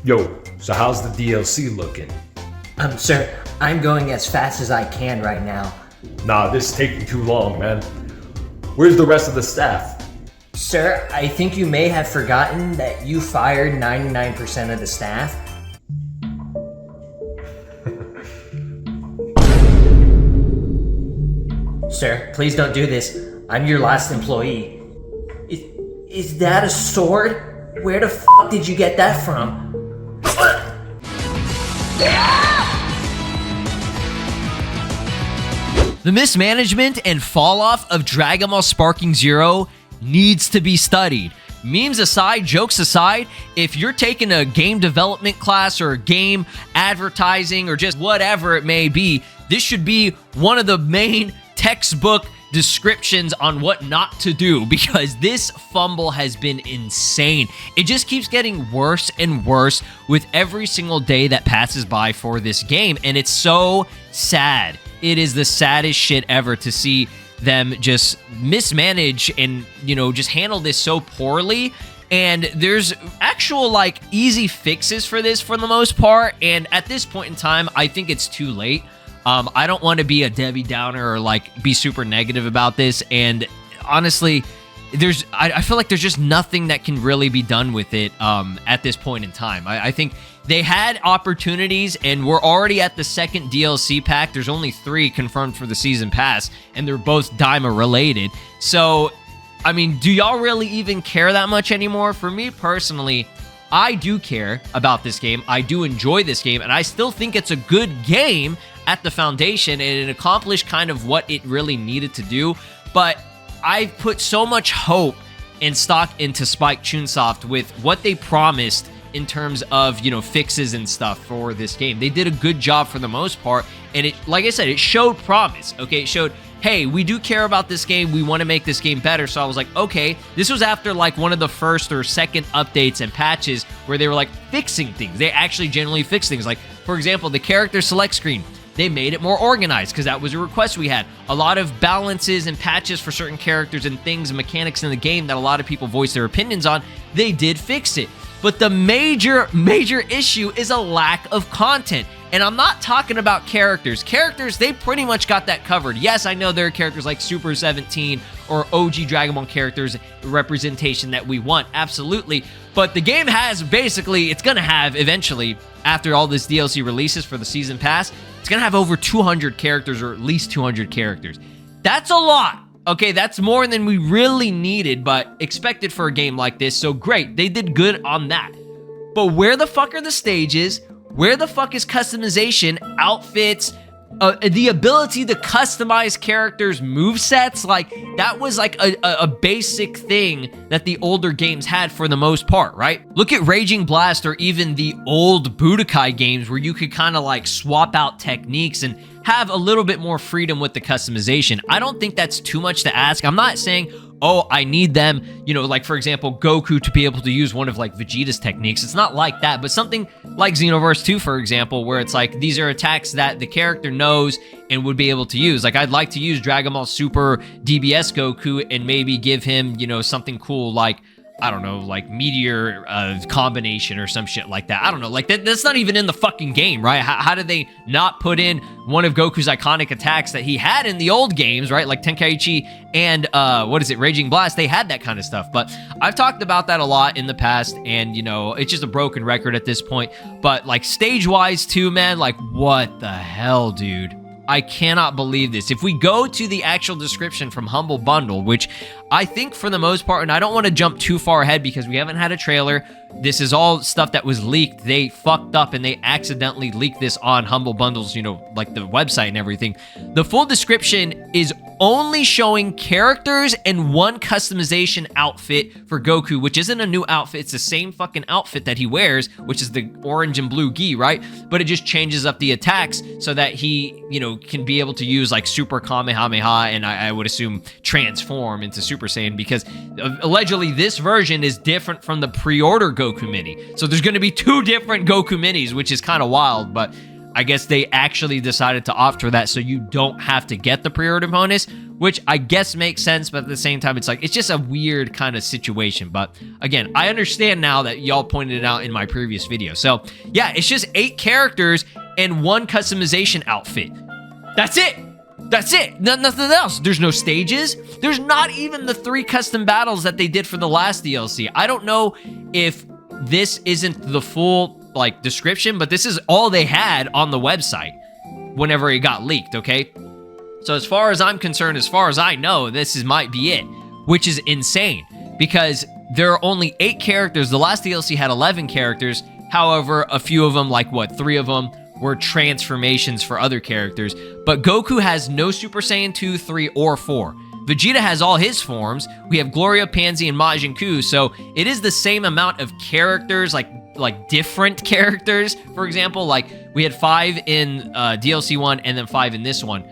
Yo, so how's the DLC looking? Sir, I'm going as fast as I can right now. Nah, this is taking too long, man. Where's the rest of the staff? Sir, I think you may have forgotten that you fired 99% of the staff. Sir, please don't do this. I'm your last employee. Is that a sword? Where the fuck did you get that from? The mismanagement and fall off of Dragon Ball Sparking Zero needs to be studied. Memes aside, jokes aside, if you're taking a game development class or a game advertising or just whatever it may be, this should be one of the main textbook descriptions on what not to do, because this fumble has been insane. It just keeps getting worse and worse with every single day that passes by for this game, and it's so sad. It is the saddest shit ever to see them just mismanage and, just handle this so poorly. And there's actual, easy fixes for this for the most part. And at this point in time, I think it's too late. I don't want to be a Debbie Downer or, be super negative about this. And honestly, I feel like there's just nothing that can really be done with it at this point in time. I think they had opportunities, and we're already at the second DLC pack. There's only 3 confirmed for the season pass, and they're both Daima related. So, I mean, do y'all really even care that much anymore? For me personally, I do care about this game. I do enjoy this game, and I still think it's a good game at the foundation, and it accomplished kind of what it really needed to do. But I've put so much hope and stock into Spike Chunsoft with what they promised in terms of, fixes and stuff for this game. They did a good job for the most part, and it, like I said, it showed promise, okay? It showed, hey, we do care about this game, we want to make this game better. So I was like, okay, this was after, one of the first or second updates and patches where they were, fixing things. They actually genuinely fixed things. For example, the character select screen, they made it more organized because that was a request we had. A lot of balances and patches for certain characters and things and mechanics in the game that a lot of people voiced their opinions on, they did fix it. But the major issue is a lack of content. And I'm not talking about characters. Characters, they pretty much got that covered. Yes, I know there are characters like Super 17 or OG Dragon Ball characters representation that we want, absolutely. But the game has basically, it's going to have eventually, after all this DLC releases for the Season Pass, it's going to have over 200 characters, or at least 200 characters. That's a lot. Okay, that's more than we really needed, but expected for a game like this, so great. They did good on that. But where the fuck are the stages? Where the fuck is customization, outfits, the ability to customize characters' movesets? That was a basic thing that the older games had for the most part, right? Look at Raging Blast or even the old Budokai games where you could kind of swap out techniques and have a little bit more freedom with the customization. I don't think that's too much to ask. I'm not saying, oh, I need them, for example, Goku to be able to use one of Vegeta's techniques. It's not like that, but something like Xenoverse 2, for example, where it's these are attacks that the character knows and would be able to use. I'd like to use Dragon Ball Super DBS Goku and maybe give him, something cool I don't know, Meteor combination or some shit like that. I don't know, that's not even in the fucking game, right? How did they not put in one of Goku's iconic attacks that he had in the old games, right? Like Tenkaichi and, Raging Blast, they had that kind of stuff. But I've talked about that a lot in the past, and, it's just a broken record at this point. But, stage-wise, too, man, what the hell, dude? I cannot believe this. If we go to the actual description from Humble Bundle, which I think for the most part, and I don't want to jump too far ahead because we haven't had a trailer. This is all stuff that was leaked. They fucked up and they accidentally leaked this on Humble Bundle's, the website and everything. The full description is only showing characters and one customization outfit for Goku, which isn't a new outfit. It's the same fucking outfit that he wears, which is the orange and blue gi, right? But it just changes up the attacks so that he, can be able to use Super Kamehameha and I would assume transform into Super Saiyan, because allegedly this version is different from the pre-order Goku mini. So there's going to be 2 different Goku minis, which is kind of wild, but I guess they actually decided to opt for that so you don't have to get the pre-order bonus, which I guess makes sense, but at the same time, it's like, it's just a weird kind of situation. But again, I understand now that y'all pointed it out in my previous video. So yeah, it's just 8 characters and 1 customization outfit. That's it. That's it. Nothing else. There's no stages. There's not even the 3 custom battles that they did for the last DLC. I don't know if this isn't the full like description, but this is all they had on the website whenever it got leaked, okay? So as far as I'm concerned, as far as I know, this might be it, which is insane because there are only 8 characters. The last DLC had 11 characters. However, a few of them, like what, 3 of them were transformations for other characters. But Goku has no Super Saiyan 2, 3, or 4. Vegeta has all his forms. We have Gloria, Pansy, and Majin Buu. So it is the same amount of characters, like different characters. For example, like we had 5 in DLC 1 and then 5 in this one.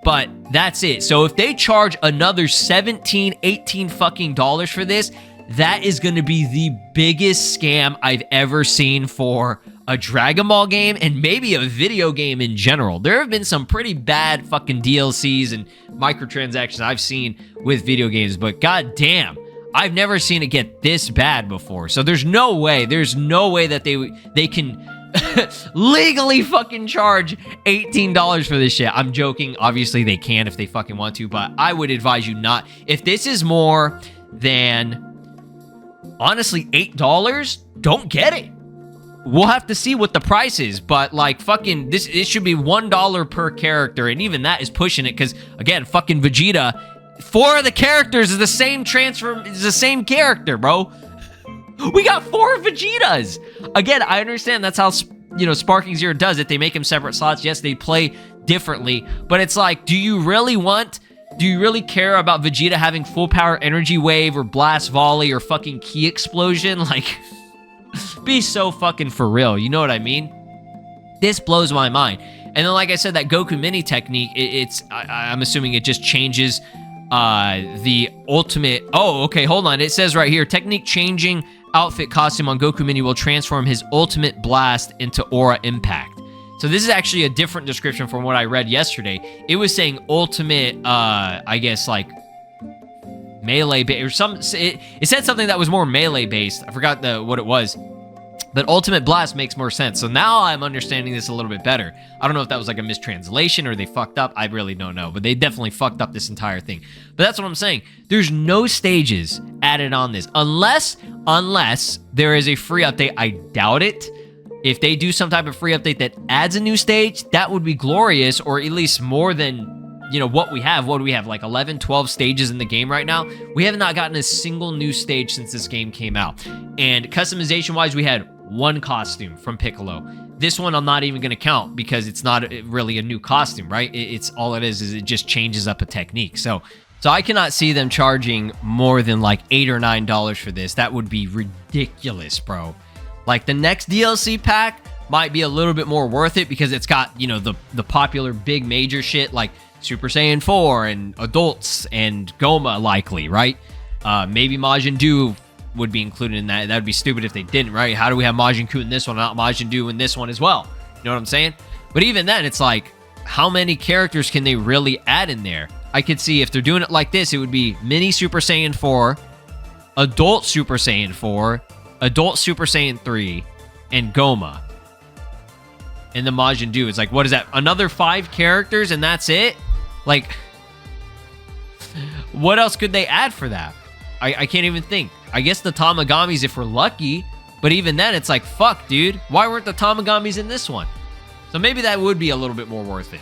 But that's it. So if they charge another $17, $18 fucking dollars for this, that is going to be the biggest scam I've ever seen for a Dragon Ball game and maybe a video game in general. There have been some pretty bad fucking DLCs and microtransactions I've seen with video games, but goddamn, I've never seen it get this bad before. So there's no way that they can legally fucking charge $18 for this shit. I'm joking. Obviously they can if they fucking want to, but I would advise you not. If this is more than honestly $8, don't get it. We'll have to see what the price is, but like fucking this, it should be $1 per character, and even that is pushing it because again, fucking Vegeta, 4 of the characters is the same character, bro. We got 4 Vegetas. Again, I understand that's how Sparking Zero does it. They make them separate slots. Yes, they play differently, but it's like, do you really care about Vegeta having full power energy wave or blast volley or fucking ki explosion? Like, be so fucking for real. You know what I mean? This blows my mind. And then, like I said, that Goku mini technique, I'm assuming it just changes the ultimate. Oh, okay, hold on. It says right here, technique changing outfit costume on Goku mini will transform his ultimate blast into aura impact. So this is actually a different description from what I read yesterday. It was saying ultimate, I guess like melee or some. It said something that was more melee based. I forgot what it was. But ultimate blast makes more sense. So now I'm understanding this a little bit better. I don't know if that was like a mistranslation or they fucked up. I really don't know. But they definitely fucked up this entire thing. But that's what I'm saying. There's no stages added on this. Unless there is a free update. I doubt it. If they do some type of free update that adds a new stage, that would be glorious, or at least more than, what we have. What do we have? Like 11, 12 stages in the game right now? We have not gotten a single new stage since this game came out. And customization-wise, we had 1 costume from Piccolo. This one I'm not even going to count because it's not really a new costume, right? It's all it is it just changes up a technique. So I cannot see them charging more than like $8 or $9 for this. That would be ridiculous, bro. Like the next DLC pack might be a little bit more worth it because it's got, the popular big major shit like Super Saiyan 4 and adults and Goma likely, right? Maybe Majin Buu would be included in that. That would be stupid if they didn't, right? How do we have Majin Buu in this one, not Majin Buu in this one as well? You know what I'm saying? But even then, it's like, how many characters can they really add in there? I could see if they're doing it like this, it would be Mini Super Saiyan 4, Adult Super Saiyan 4, Adult Super Saiyan 3, and Goma. And the Majin Buu. It's like, what is that? Another 5 characters and that's it? Like, what else could they add for that? I can't even think. I guess the Tamagamis if we're lucky, but even then it's like, fuck, dude. Why weren't the Tamagamis in this one? So maybe that would be a little bit more worth it.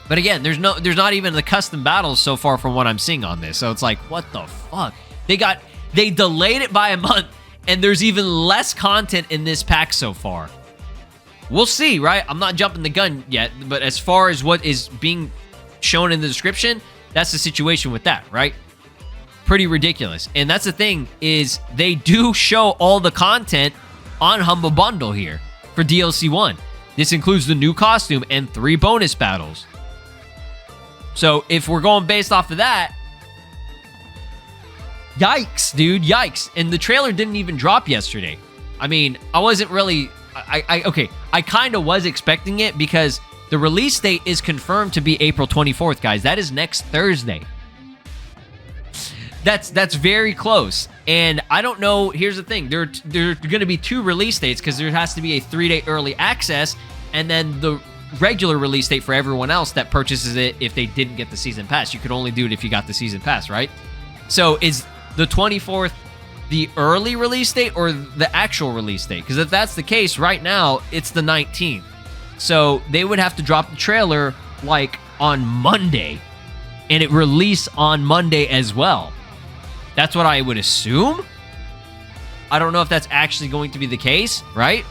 But again, there's not even the custom battles so far from what I'm seeing on this. So it's like, what the fuck? They delayed it by a month, and there's even less content in this pack so far. We'll see, right? I'm not jumping the gun yet, but as far as what is being shown in the description, that's the situation with that, right? Pretty ridiculous. And that's the thing, is they do show all the content on Humble Bundle here for DLC 1. This includes the new costume and 3 bonus battles. So if we're going based off of that, yikes, dude, yikes. And the trailer didn't even drop yesterday. I mean, I wasn't really... okay, I kind of was expecting it because the release date is confirmed to be April 24th, guys. That is next Thursday. That's very close. And I don't know. Here's the thing. There are going to be 2 release dates because there has to be a 3-day early access and then the regular release date for everyone else that purchases it if they didn't get the season pass. You could only do it if you got the season pass, right? So is the 24th the early release date or the actual release date? Because if that's the case, right now, it's the 19th. So they would have to drop the trailer like on Monday and it release on Monday as well. That's what I would assume. I don't know if that's actually going to be the case, right?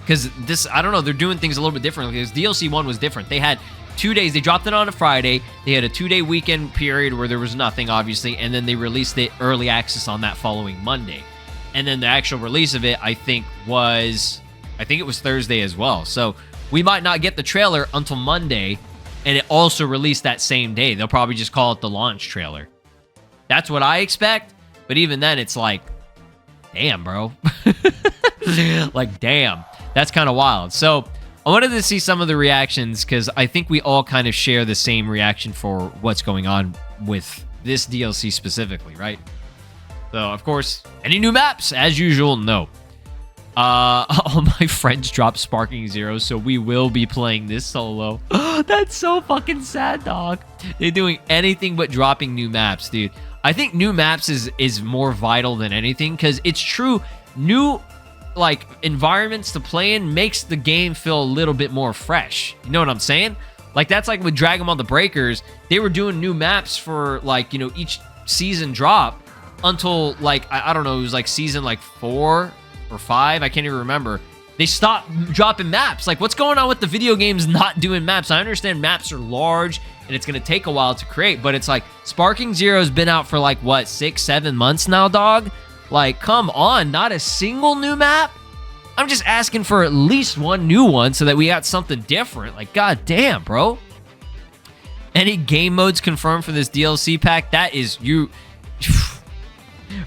Because this, I don't know, they're doing things a little bit differently. Because DLC 1 was different. They had 2 days. They dropped it on a Friday. They had a 2-day weekend period where there was nothing, obviously. And then they released it early access on that following Monday. And then the actual release of it, I think it was Thursday as well. So we might not get the trailer until Monday. And it also released that same day. They'll probably just call it the launch trailer. That's what I expect. But even then, it's like, damn, bro. Like, damn. That's kind of wild. So I wanted to see some of the reactions because I think we all kind of share the same reaction for what's going on with this DLC specifically, right? So, of course, any new maps? As usual, no. All my friends dropped Sparking Zero, so we will be playing this solo. That's so fucking sad, dog. They're doing anything but dropping new maps, dude. I think new maps is more vital than anything because it's true. New like environments to play in makes the game feel a little bit more fresh. You know what I'm saying? Like that's like with Dragon Ball The Breakers. They were doing new maps for like, you know, each season drop until like, I don't know, it was like season like 4 or 5. I can't even remember. They stopped dropping maps. Like what's going on with the video games not doing maps? I understand maps are large and it's going to take a while to create, but it's like Sparking Zero's been out for like what, 6-7 months now, dog? Like, come on, not a single new map? I'm just asking for at least one new one so that we got something different. Like, goddamn, bro. Any game modes confirmed for this DLC pack? That is you.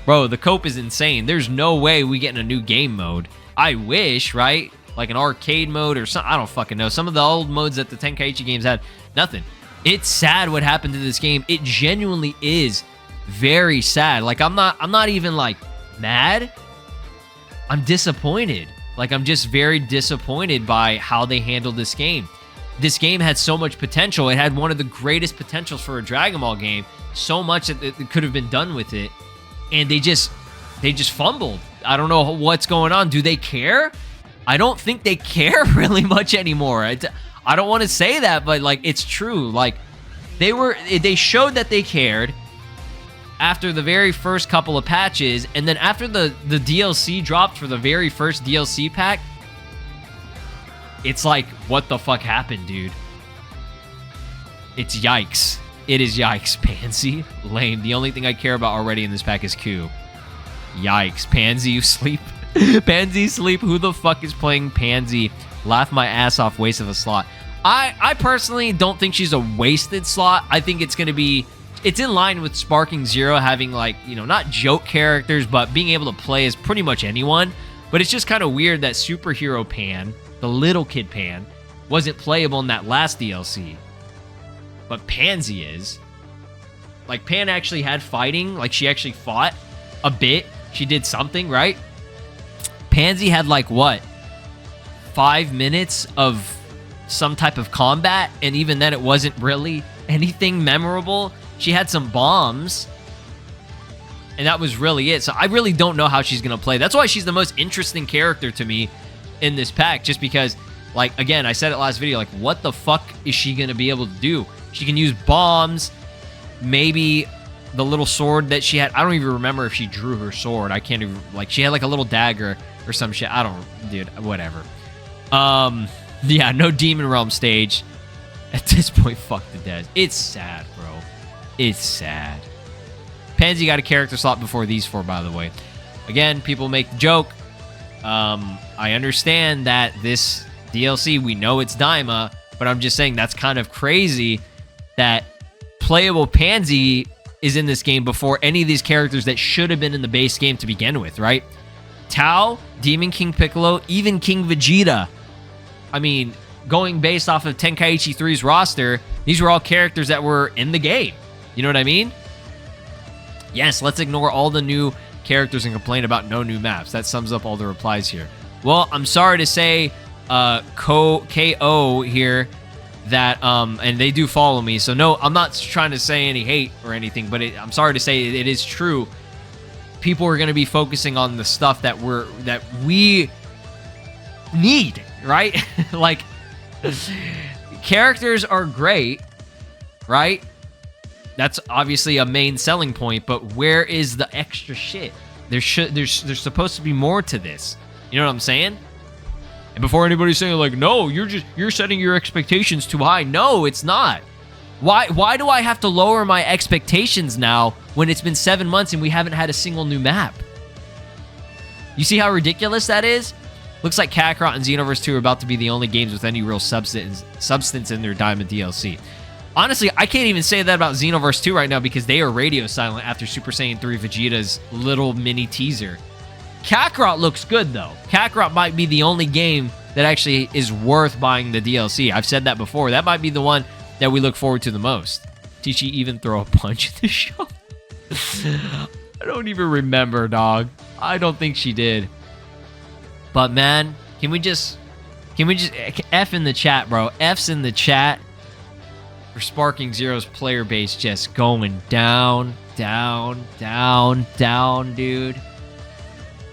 Bro, the cope is insane. There's no way we get in a new game mode. I wish, right? Like an arcade mode or something. I don't fucking know. Some of the old modes that the Tenkaichi games had, nothing. It's sad what happened to this game. It genuinely is very sad. Like I'm not even like mad. I'm disappointed. Like I'm just very disappointed by how they handled this game. This game had so much potential. It had one of the greatest potentials for a Dragon Ball game. So much that it could have been done with it. And they just fumbled. I don't know what's going on. Do they care? I don't think they care really much anymore. I don't want to say that, but like it's true. Like they showed that they cared after the very first couple of patches, and then after the DLC dropped for the very first DLC pack, it's like, what the fuck happened, dude? It's yikes. It is yikes. Pansy, lame. The only thing I care about already in this pack is Q. Yikes. Pansy, you sleep. Pansy, sleep. Who the fuck is playing Pansy? Laugh my ass off, waste of a slot. I personally don't think she's a wasted slot. I think it's going to be... It's in line with Sparking Zero having, like, you know, not joke characters, but being able to play as pretty much anyone. But it's just kind of weird that Superhero Pan, the little kid Pan, wasn't playable in that last DLC. But Pansy is. Like, Pan actually had fighting. Like, she actually fought a bit. She did something, right? Pansy had, like, what? 5 minutes of some type of combat. And even then, it wasn't really anything memorable. She had some bombs, and that was really it. So I really don't know how she's going to play. That's why she's the most interesting character to me in this pack, just because, like, again, I said it last video, like, what the fuck is she going to be able to do? She can use bombs, maybe the little sword that she had. I don't even remember if she drew her sword. I can't even, like, she had, like, a little dagger or some shit. I don't, dude, whatever. Yeah, no Demon Realm stage. At this point, fuck the dead. It's sad, bro. It's sad. Pansy got a character slot before these 4, by the way. Again, people make the joke. I understand that this DLC, we know it's Daima, but I'm just saying that's kind of crazy that playable Pansy is in this game before any of these characters that should have been in the base game to begin with, right? Tao, Demon King Piccolo, even King Vegeta I mean, going based off of Tenkaichi 3's roster, these were all characters that were in the game. You know what I mean? Yes, let's ignore all the new characters and complain about no new maps. That sums up all the replies here. Well, I'm sorry to say, KO here, that, and they do follow me. So no, I'm not trying to say any hate or anything, but I'm sorry to say it is true. People are going to be focusing on the stuff that we need, right? Like, characters are great, right? That's obviously a main selling point, but where is the extra shit? There's supposed to be more to this. You know what I'm saying? And before anybody's saying like, no, you're setting your expectations too high. No, it's not. Why do I have to lower my expectations now when it's been 7 months and we haven't had a single new map? You see how ridiculous that is? Looks like Kakarot and Xenoverse 2 are about to be the only games with any real substance in their Diamond DLC. Honestly, I can't even say that about Xenoverse 2 right now because they are radio silent after Super Saiyan 3 Vegeta's little mini teaser. Kakarot looks good, though. Kakarot might be the only game that actually is worth buying the DLC. I've said that before. That might be the one that we look forward to the most. Did she even throw a punch in the show? I don't even remember, dog. I don't think she did. But, man, can we just F in the chat, bro. F's in the chat for Sparking Zero's player base just going down, down, down, down, dude.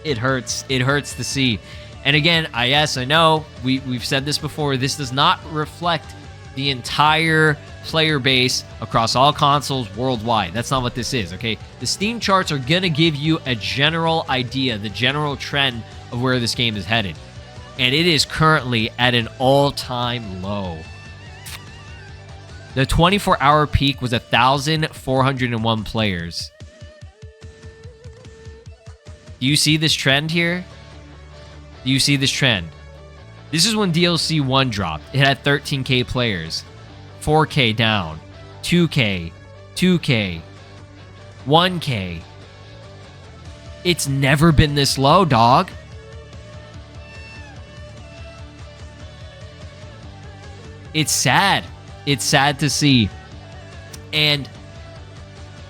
It hurts. It hurts to see. And again, I know, we've said this before, this does not reflect the entire player base across all consoles worldwide. That's not what this is, okay? The Steam charts are going to give you a general idea, the general trend of where this game is headed. And it is currently at an all-time low. The 24-hour peak was 1,401 players. Do you see this trend here? Do you see this trend? This is when DLC 1 dropped. It had 13K players. 4K down. 2K. 2K. 1K. It's never been this low, dog. It's sad. It's sad to see. And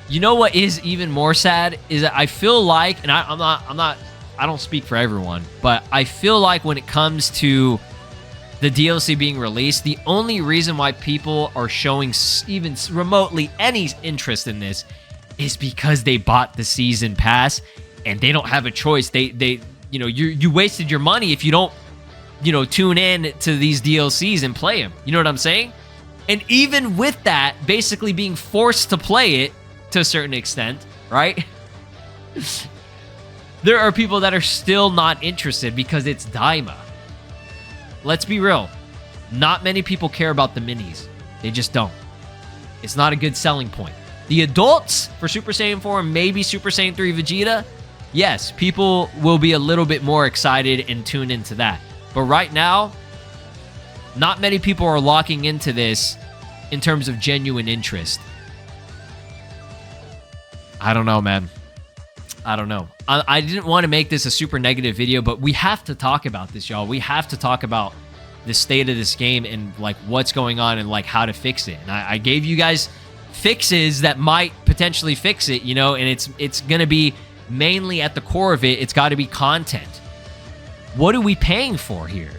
you know what is even more sad is that I feel like, and I don't speak for everyone, but I feel like when it comes to the DLC being released, the only reason why people are showing even remotely any interest in this is because they bought the season pass and they don't have a choice. They you know, you wasted your money if you don't, you know, tune in to these DLCs and play them. You know what I'm saying? And even with that, basically being forced to play it to a certain extent, right? There are people that are still not interested because it's Daima. Let's be real. Not many people care about the minis. They just don't. It's not a good selling point. The adults for Super Saiyan 4 and maybe Super Saiyan 3 Vegeta, yes, people will be a little bit more excited and tune into that. But right now, not many people are locking into this in terms of genuine interest. I don't know, man. I don't know. I didn't want to make this a super negative video, but we have to talk about this, y'all. We have to talk about the state of this game and like what's going on and like how to fix it. And I gave you guys fixes that might potentially fix it, you know, and it's going to be mainly at the core of it. It's got to be content. What are we paying for here?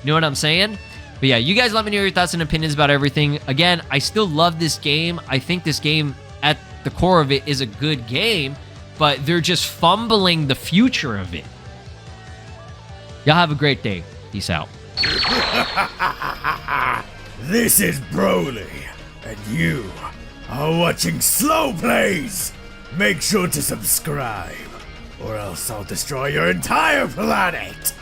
You know what I'm saying? But yeah, you guys let me know your thoughts and opinions about everything. Again, I still love this game. I think this game at the core of it is a good game, but they're just fumbling the future of it. Y'all have a great day. Peace out. This is Broly, and you are watching SLOplays. Make sure to subscribe, or else I'll destroy your entire planet.